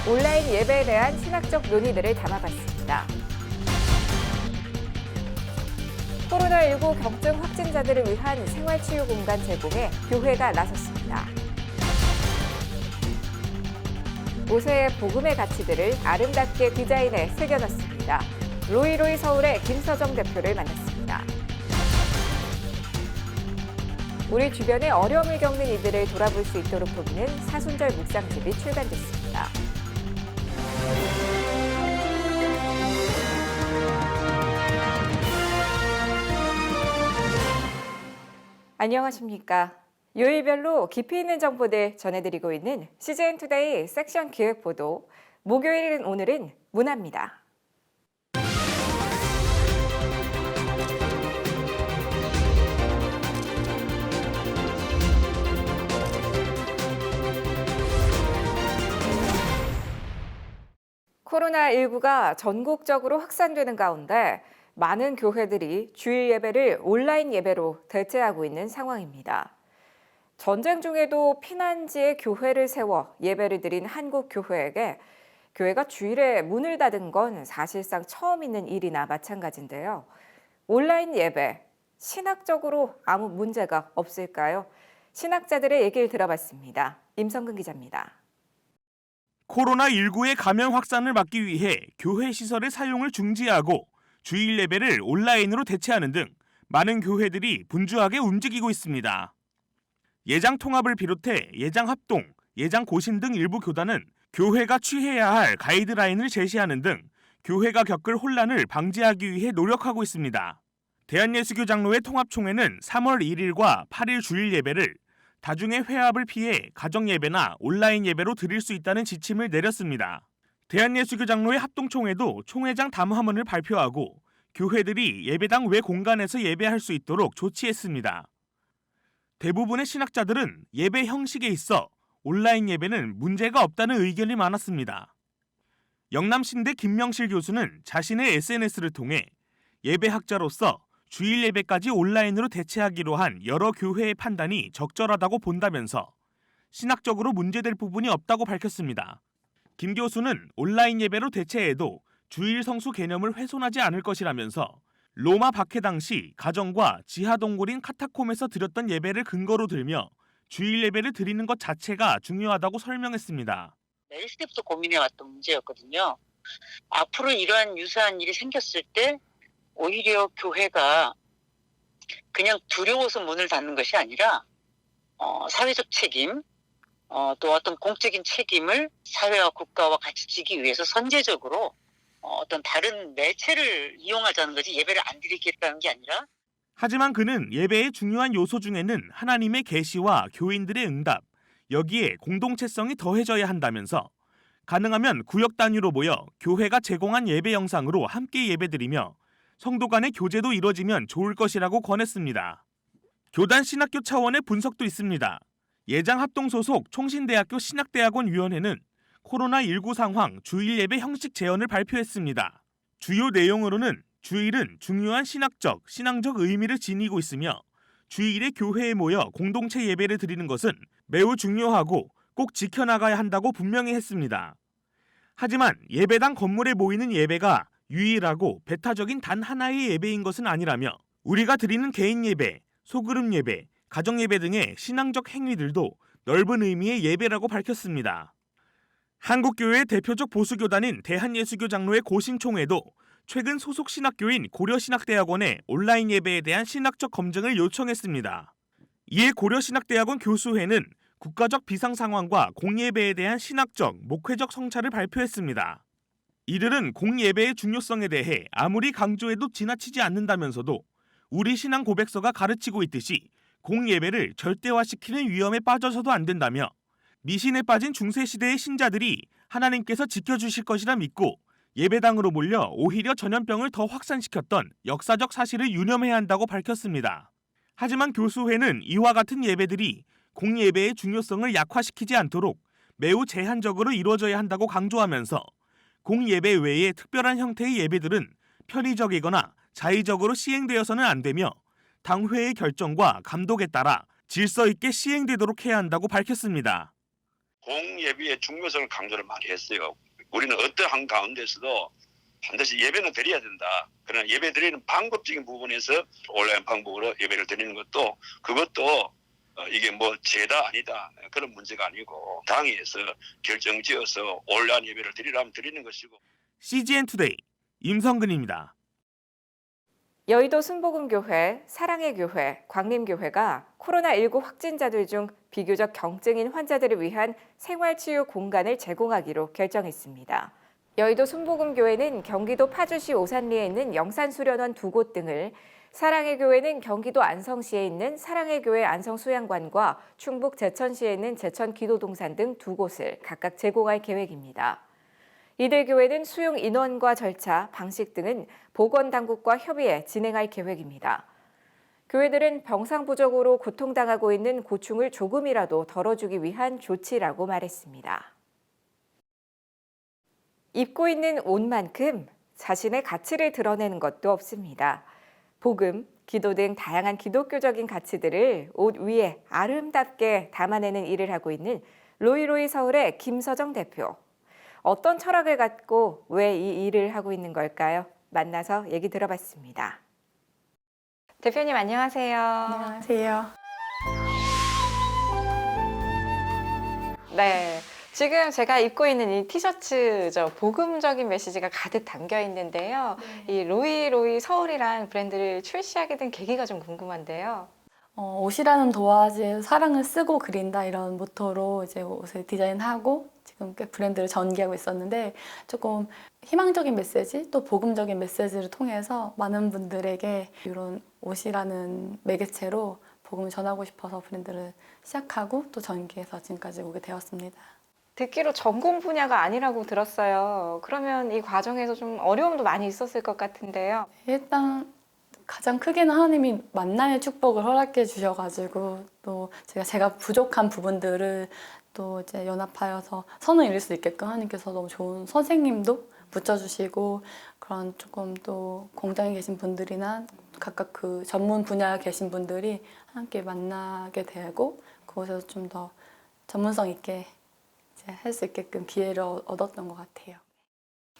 온라인 예배에 대한 신학적 논의들을 담아봤습니다. 코로나19 경증 확진자들을 위한 생활치유 공간 제공에 교회가 나섰습니다. 모세의 복음의 가치들을 아름답게 디자인해 새겨넣습니다. 로이로이 서울의 김서정 대표를 만났습니다. 우리 주변에 어려움을 겪는 이들을 돌아볼 수 있도록 돕는 사순절 묵상집이 출간됐습니다. 안녕하십니까. 요일별로 깊이 있는 정보들 전해드리고 있는 CGN투데이 섹션 기획보도, 목요일인 오늘은 문화입니다. 코로나19가 전국적으로 확산되는 가운데 많은 교회들이 주일 예배를 온라인 예배로 대체하고 있는 상황입니다. 전쟁 중에도 피난지에 교회를 세워 예배를 드린 한국 교회에게 교회가 주일에 문을 닫은 건 사실상 처음 있는 일이나 마찬가지인데요. 온라인 예배, 신학적으로 아무 문제가 없을까요? 신학자들의 얘기를 들어봤습니다. 임성근 기자입니다. 코로나19의 감염 확산을 막기 위해 교회 시설의 사용을 중지하고 주일 예배를 온라인으로 대체하는 등 많은 교회들이 분주하게 움직이고 있습니다. 예장 통합을 비롯해 예장 합동, 예장 고신 등 일부 교단은 교회가 취해야 할 가이드라인을 제시하는 등 교회가 겪을 혼란을 방지하기 위해 노력하고 있습니다. 대한예수교 장로회 통합총회는 3월 1일과 8일 주일 예배를 다중의 회합을 피해 가정예배나 온라인 예배로 드릴 수 있다는 지침을 내렸습니다. 대한예수교 장로회 합동총회도 총회장 담화문을 발표하고 교회들이 예배당 외 공간에서 예배할 수 있도록 조치했습니다. 대부분의 신학자들은 예배 형식에 있어 온라인 예배는 문제가 없다는 의견이 많았습니다. 영남신대 김명실 교수는 자신의 SNS를 통해 예배학자로서 주일 예배까지 온라인으로 대체하기로 한 여러 교회의 판단이 적절하다고 본다면서 신학적으로 문제될 부분이 없다고 밝혔습니다. 김 교수는 온라인 예배로 대체해도 주일 성수 개념을 훼손하지 않을 것이라면서 로마 박해 당시 가정과 지하 동굴인 카타콤에서 드렸던 예배를 근거로 들며 주일 예배를 드리는 것 자체가 중요하다고 설명했습니다. 어릴 때부터 고민해왔던 문제였거든요. 앞으로 이러한 유사한 일이 생겼을 때 오히려 교회가 그냥 두려워서 문을 닫는 것이 아니라 사회적 책임, 또 어떤 공적인 책임을 사회와 국가와 같이 지기 위해서 선제적으로 어떤 다른 매체를 이용하자는 거지 예배를 안 드리겠다는 게 아니라. 하지만 그는 예배의 중요한 요소 중에는 하나님의 계시와 교인들의 응답, 여기에 공동체성이 더해져야 한다면서 가능하면 구역 단위로 모여 교회가 제공한 예배 영상으로 함께 예배드리며 성도 간의 교제도 이뤄지면 좋을 것이라고 권했습니다. 교단 신학교 차원의 분석도 있습니다. 예장합동 소속 총신대학교 신학대학원위원회는 코로나19 상황 주일 예배 형식 제언을 발표했습니다. 주요 내용으로는 주일은 중요한 신학적, 신앙적 의미를 지니고 있으며 주일에 교회에 모여 공동체 예배를 드리는 것은 매우 중요하고 꼭 지켜나가야 한다고 분명히 했습니다. 하지만 예배당 건물에 모이는 예배가 유일하고 배타적인 단 하나의 예배인 것은 아니라며 우리가 드리는 개인 예배, 소그룹 예배, 가정 예배 등의 신앙적 행위들도 넓은 의미의 예배라고 밝혔습니다. 한국교회의 대표적 보수교단인 대한예수교 장로회 고신총회도 최근 소속 신학교인 고려신학대학원의 온라인 예배에 대한 신학적 검증을 요청했습니다. 이에 고려신학대학원 교수회는 국가적 비상 상황과 공예배에 대한 신학적, 목회적 성찰을 발표했습니다. 이들은 공예배의 중요성에 대해 아무리 강조해도 지나치지 않는다면서도 우리 신앙 고백서가 가르치고 있듯이 공예배를 절대화시키는 위험에 빠져서도 안 된다며 미신에 빠진 중세시대의 신자들이 하나님께서 지켜주실 것이라 믿고 예배당으로 몰려 오히려 전염병을 더 확산시켰던 역사적 사실을 유념해야 한다고 밝혔습니다. 하지만 교수회는 이와 같은 예배들이 공예배의 중요성을 약화시키지 않도록 매우 제한적으로 이루어져야 한다고 강조하면서 공예배 외의 특별한 형태의 예배들은 편의적이거나 자의적으로 시행되어서는 안 되며 당회의 결정과 감독에 따라 질서 있게 시행되도록 해야 한다고 밝혔습니다. 공예비의 중요성을 강조를 많이 했어요. 우리는 어떠한 가운데서도 반드시 예배는 드려야 된다. 그러나 예배 드리는 방법적인 부분에서 온라인 방법으로 예배를 드리는 것도 그것도 이게 뭐 죄다 아니다 그런 문제가 아니고 당에서 결정지어서 온라인 예배를 드리라면 드리는 것이고. CGN 투데이 임성근입니다. 여의도 순복음교회, 사랑의 교회, 광림교회가 코로나19 확진자들 중 비교적 경증인 환자들을 위한 생활치유 공간을 제공하기로 결정했습니다. 여의도 순복음교회는 경기도 파주시 오산리에 있는 영산수련원 2곳 등을, 사랑의 교회는 경기도 안성시에 있는 사랑의 교회 안성수양관과 충북 제천시에 있는 제천기도동산 등 2곳을 각각 제공할 계획입니다. 이들 교회는 수용 인원과 절차, 방식 등은 보건당국과 협의해 진행할 계획입니다. 교회들은 병상 부족으로 고통당하고 있는 고충을 조금이라도 덜어주기 위한 조치라고 말했습니다. 입고 있는 옷만큼 자신의 가치를 드러내는 것도 없습니다. 복음, 기도 등 다양한 기독교적인 가치들을 옷 위에 아름답게 담아내는 일을 하고 있는 로이로이 서울의 김서정 대표. 어떤 철학을 갖고 왜 이 일을 하고 있는 걸까요? 만나서 얘기 들어봤습니다. 대표님 안녕하세요. 안녕하세요. 네, 지금 제가 입고 있는 이 티셔츠죠. 복음적인 메시지가 가득 담겨 있는데요. 이 로이로이 서울이란 브랜드를 출시하게 된 계기가 좀 궁금한데요. 옷이라는 도화지에 사랑을 쓰고 그린다 이런 모토로 이제 옷을 디자인하고 지금 꽤 브랜드를 전개하고 있었는데 조금 희망적인 메시지 또 복음적인 메시지를 통해서 많은 분들에게 이런 옷이라는 매개체로 복음을 전하고 싶어서 브랜드를 시작하고 또 전개해서 지금까지 오게 되었습니다. 듣기로 전공 분야가 아니라고 들었어요. 그러면 이 과정에서 좀 어려움도 많이 있었을 것 같은데요. 일단 가장 크게는 하나님이 만남의 축복을 허락해 주셔가지고 또 제가 부족한 부분들을 또 이제 연합하여서 선을 이룰 수 있게끔 하나님께서 너무 좋은 선생님도 붙여주시고 그런 조금 또 공장에 계신 분들이나 각각 그 전문 분야에 계신 분들이 함께 만나게 되고 그곳에서 좀 더 전문성 있게 할 수 있게끔 기회를 얻었던 것 같아요.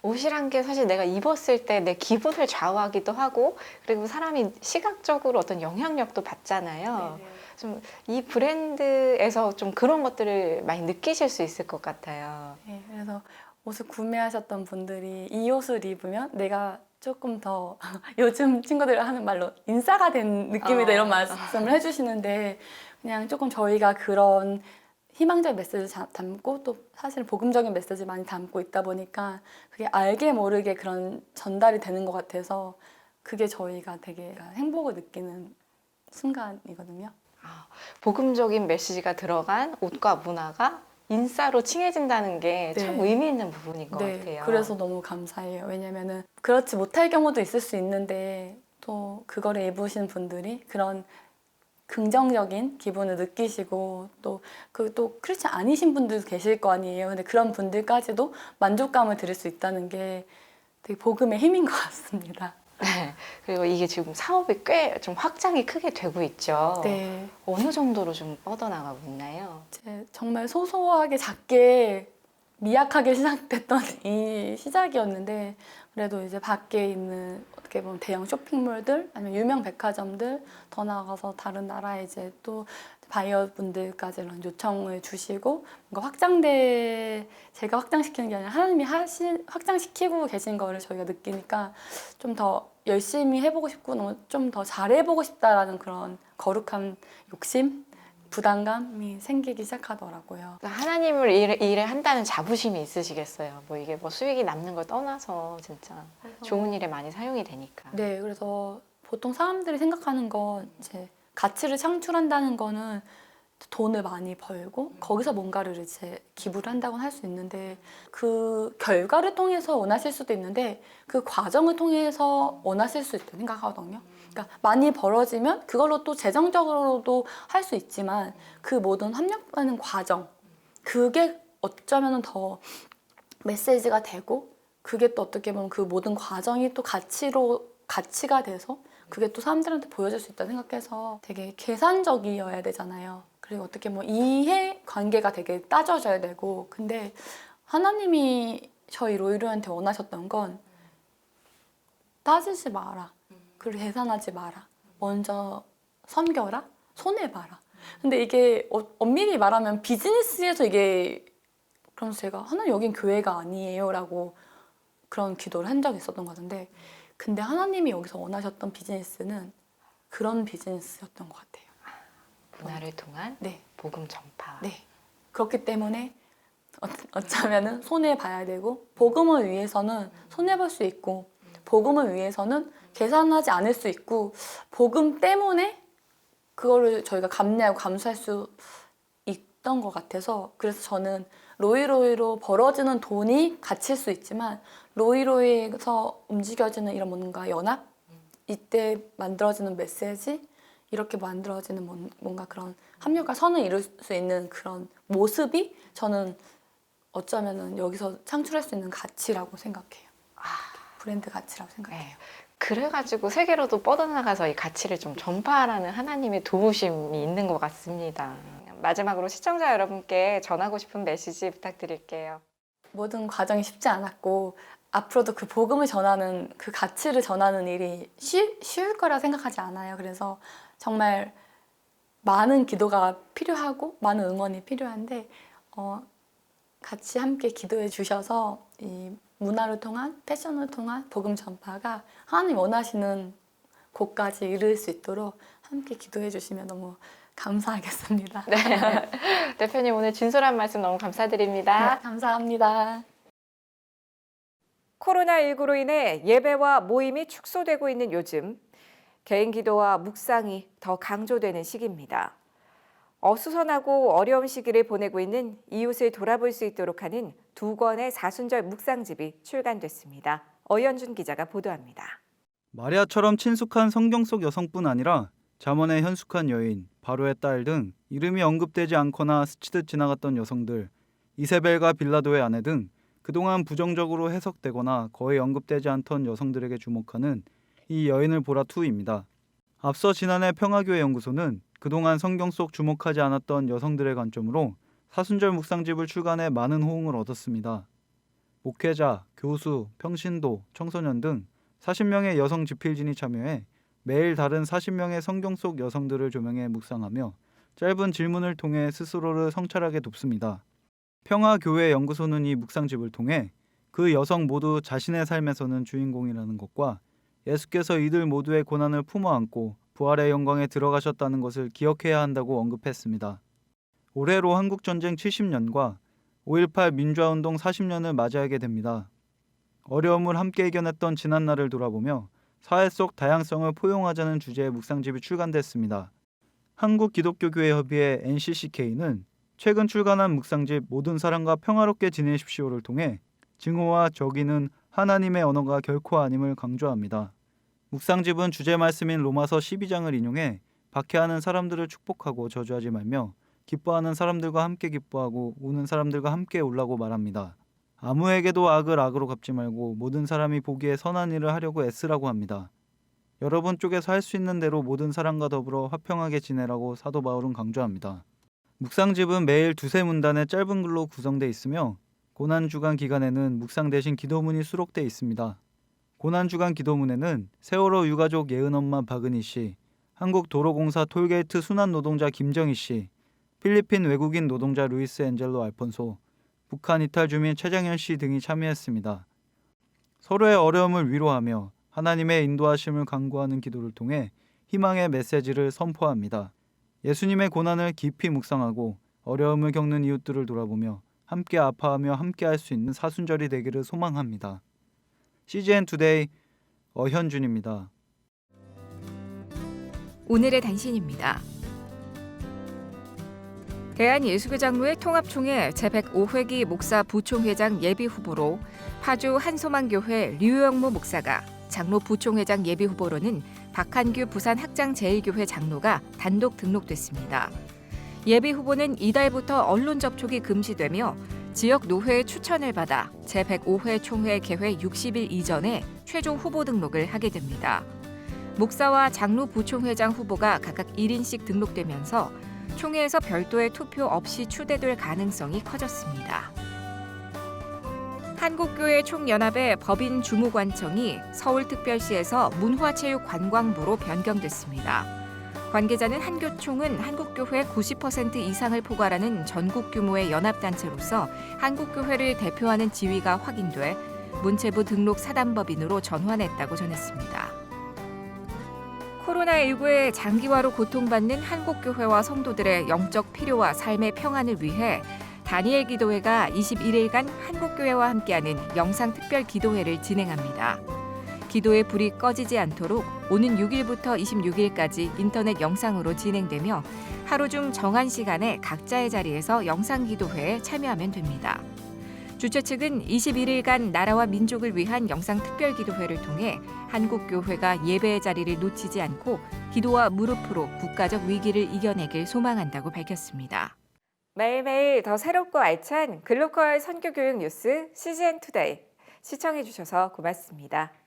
옷이란 게 사실 내가 입었을 때 내 기분을 좌우하기도 하고 그리고 사람이 시각적으로 어떤 영향력도 받잖아요. 좀 이 브랜드에서 좀 그런 것들을 많이 느끼실 수 있을 것 같아요. 네, 그래서 옷을 구매하셨던 분들이 이 옷을 입으면 내가 조금 더 요즘 친구들 하는 말로 인싸가 된 느낌이다 이런 말씀을 해주시는데 그냥 조금 저희가 그런 희망적인 메시지 담고 또 사실 복음적인 메시지 많이 담고 있다 보니까 그게 알게 모르게 그런 전달이 되는 것 같아서 그게 저희가 되게 행복을 느끼는 순간이거든요. 복음적인 메시지가 들어간 옷과 문화가 인싸로 칭해진다는 게 참 네. 의미 있는 부분인 것 네, 같아요. 그래서 너무 감사해요. 왜냐면은 그렇지 못할 경우도 있을 수 있는데 또 그거를 입으신 분들이 그런 긍정적인 기분을 느끼시고 또 크리스찬 아니신 분들도 계실 거 아니에요. 근데 그런 분들까지도 만족감을 드릴 수 있다는 게 되게 복음의 힘인 것 같습니다. 네. 그리고 이게 지금 사업이 꽤 좀 확장이 크게 되고 있죠. 네, 어느 정도로 좀 뻗어나가고 있나요? 이제 정말 소소하게 작게 미약하게 시작됐던 이 시작이었는데 그래도 이제 밖에 있는 어떻게 보면 대형 쇼핑몰들 아니면 유명 백화점들 더 나아가서 다른 나라에 이제 또 바이어분들까지 이런 요청을 주시고 뭔가 제가 확장시키는 게 아니라 하나님이 확장시키고 계신 거를 저희가 느끼니까 좀 더 열심히 해보고 싶고 좀 더 잘해보고 싶다라는 그런 거룩한 욕심 부담감이 생기기 시작하더라고요. 하나님을 일을 한다는 자부심이 있으시겠어요. 뭐 이게 뭐 수익이 남는 걸 떠나서 진짜 좋은 일에 많이 사용이 되니까. 네, 그래서 보통 사람들이 생각하는 건 이제 가치를 창출한다는 거는 돈을 많이 벌고 거기서 뭔가를 이제 기부를 한다고는 할 수 있는데 그 결과를 통해서 원하실 수도 있는데 그 과정을 통해서 원하실 수 있다고 생각하거든요. 그러니까 많이 벌어지면 그걸로 또 재정적으로도 할 수 있지만 그 모든 합력하는 과정 그게 어쩌면 더 메시지가 되고 그게 또 어떻게 보면 그 모든 과정이 또 가치가 돼서 그게 또 사람들한테 보여줄 수 있다고 생각해서 되게 계산적이어야 되잖아요. 그리고 어떻게 뭐 이해 관계가 되게 따져져야 되고, 근데 하나님이 저희 로이로한테 원하셨던 건 따지지 마라, 그리고 계산하지 마라, 먼저 섬겨라, 손해봐라. 근데 이게 엄밀히 말하면 비즈니스에서 이게, 그러면서 제가 하나님 여긴 교회가 아니에요 라고 그런 기도를 한 적이 있었던 것 같은데, 근데 하나님이 여기서 원하셨던 비즈니스는 그런 비즈니스였던 것 같아요. 문화를 통한 네, 복음 전파. 네. 그렇기 때문에 어쩌면은 손해 봐야 되고, 복음을 위해서는 손해 볼 수 있고, 복음을 위해서는 계산하지 않을 수 있고, 복음 때문에 그거를 저희가 감내하고 감수할 수 있던 것 같아서, 그래서 저는 로이로이로 벌어지는 돈이 갇힐 수 있지만 로이로이에서 움직여지는 이런 뭔가 연합, 이때 만들어지는 메시지, 이렇게 만들어지는 뭔가 그런 합력과 선을 이룰 수 있는 그런 모습이 저는 어쩌면은 여기서 창출할 수 있는 가치라고 생각해요. 브랜드 가치라고 생각해요. 네. 그래가지고 세계로도 뻗어나가서 이 가치를 좀 전파하라는 하나님의 도우심이 있는 것 같습니다. 마지막으로 시청자 여러분께 전하고 싶은 메시지 부탁드릴게요. 모든 과정이 쉽지 않았고, 앞으로도 그 복음을 전하는, 그 가치를 전하는 일이 쉬울 거라 생각하지 않아요. 그래서 정말 많은 기도가 필요하고 많은 응원이 필요한데, 같이 함께 기도해 주셔서 이 문화를 통한, 패션을 통한 복음 전파가 하나님 원하시는 곳까지 이룰 수 있도록 함께 기도해 주시면 너무 감사하겠습니다. 네. 대표님 오늘 진솔한 말씀 너무 감사드립니다. 네, 감사합니다. 코로나19로 인해 예배와 모임이 축소되고 있는 요즘, 개인 기도와 묵상이 더 강조되는 시기입니다. 어수선하고 어려운 시기를 보내고 있는 이웃을 돌아볼 수 있도록 하는 2권의 사순절 묵상집이 출간됐습니다. 어연준 기자가 보도합니다. 마리아처럼 친숙한 성경 속 여성뿐 아니라 잠언의 현숙한 여인, 바로의 딸 등 이름이 언급되지 않거나 스치듯 지나갔던 여성들, 이세벨과 빌라도의 아내 등 그동안 부정적으로 해석되거나 거의 언급되지 않던 여성들에게 주목하는 이 여인을 보라 2입니다. 앞서 지난해 평화교회 연구소는 그동안 성경 속 주목하지 않았던 여성들의 관점으로 사순절 묵상집을 출간해 많은 호응을 얻었습니다. 목회자, 교수, 평신도, 청소년 등 40명의 여성 집필진이 참여해 매일 다른 40명의 성경 속 여성들을 조명해 묵상하며 짧은 질문을 통해 스스로를 성찰하게 돕습니다. 평화교회 연구소는 이 묵상집을 통해 그 여성 모두 자신의 삶에서는 주인공이라는 것과 예수께서 이들 모두의 고난을 품어안고 부활의 영광에 들어가셨다는 것을 기억해야 한다고 언급했습니다. 올해로 한국전쟁 70년과 5.18 민주화운동 40년을 맞이하게 됩니다. 어려움을 함께 이겨냈던 지난날을 돌아보며 사회 속 다양성을 포용하자는 주제의 묵상집이 출간됐습니다. 한국기독교교회협의회 NCCK는 최근 출간한 묵상집 모든 사람과 평화롭게 지내십시오를 통해 증오와 적이는 하나님의 언어가 결코 아님을 강조합니다. 묵상집은 주제 말씀인 로마서 12장을 인용해 박해하는 사람들을 축복하고 저주하지 말며 기뻐하는 사람들과 함께 기뻐하고 우는 사람들과 함께 울라고 말합니다. 아무에게도 악을 악으로 갚지 말고 모든 사람이 보기에 선한 일을 하려고 애쓰라고 합니다. 여러분 쪽에서 할 수 있는 대로 모든 사람과 더불어 화평하게 지내라고 사도 바울은 강조합니다. 묵상집은 매일 2-3문단의 짧은 글로 구성되어 있으며 고난주간 기간에는 묵상 대신 기도문이 수록되어 있습니다. 고난주간 기도문에는 세월호 유가족 예은엄마 박은희 씨, 한국도로공사 톨게이트 순환노동자 김정희 씨, 필리핀 외국인 노동자 루이스 엔젤로 알폰소, 북한 이탈 주민 최장현 씨 등이 참여했습니다. 서로의 어려움을 위로하며 하나님의 인도하심을 간구하는 기도를 통해 희망의 메시지를 선포합니다. 예수님의 고난을 깊이 묵상하고 어려움을 겪는 이웃들을 돌아보며 함께 아파하며 함께 할 수 있는 사순절이 되기를 소망합니다. CGN 투데이 어현준입니다. 오늘의 단신입니다. 대한예수교장로회 통합총회 제105회기 목사 부총회장 예비후보로 파주 한소망교회 류영무 목사가, 장로 부총회장 예비후보로는 박한규 부산학장제일교회 장로가 단독 등록됐습니다. 예비후보는 이달부터 언론 접촉이 금지되며 지역 노회의 추천을 받아 제105회 총회 개회 60일 이전에 최종 후보 등록을 하게 됩니다. 목사와 장로 부총회장 후보가 각각 1인씩 등록되면서 총회에서 별도의 투표 없이 추대될 가능성이 커졌습니다. 한국교회 총연합의 법인 주무관청이 서울특별시에서 문화체육관광부로 변경됐습니다. 관계자는 한교총은 한국교회 90% 이상을 포괄하는 전국 규모의 연합단체로서 한국교회를 대표하는 지위가 확인돼 문체부 등록 사단법인으로 전환했다고 전했습니다. 코로나19의 장기화로 고통받는 한국교회와 성도들의 영적 필요와 삶의 평안을 위해 다니엘 기도회가 21일간 한국교회와 함께하는 영상 특별 기도회를 진행합니다. 기도의 불이 꺼지지 않도록 오는 6일부터 26일까지 인터넷 영상으로 진행되며 하루 중 정한 시간에 각자의 자리에서 영상 기도회에 참여하면 됩니다. 주최 측은 21일간 나라와 민족을 위한 영상 특별 기도회를 통해 한국교회가 예배의 자리를 놓치지 않고 기도와 무릎으로 국가적 위기를 이겨내길 소망한다고 밝혔습니다. 매일매일 더 새롭고 알찬 글로컬 선교교육 뉴스 CGN 투데이 시청해 주셔서 고맙습니다.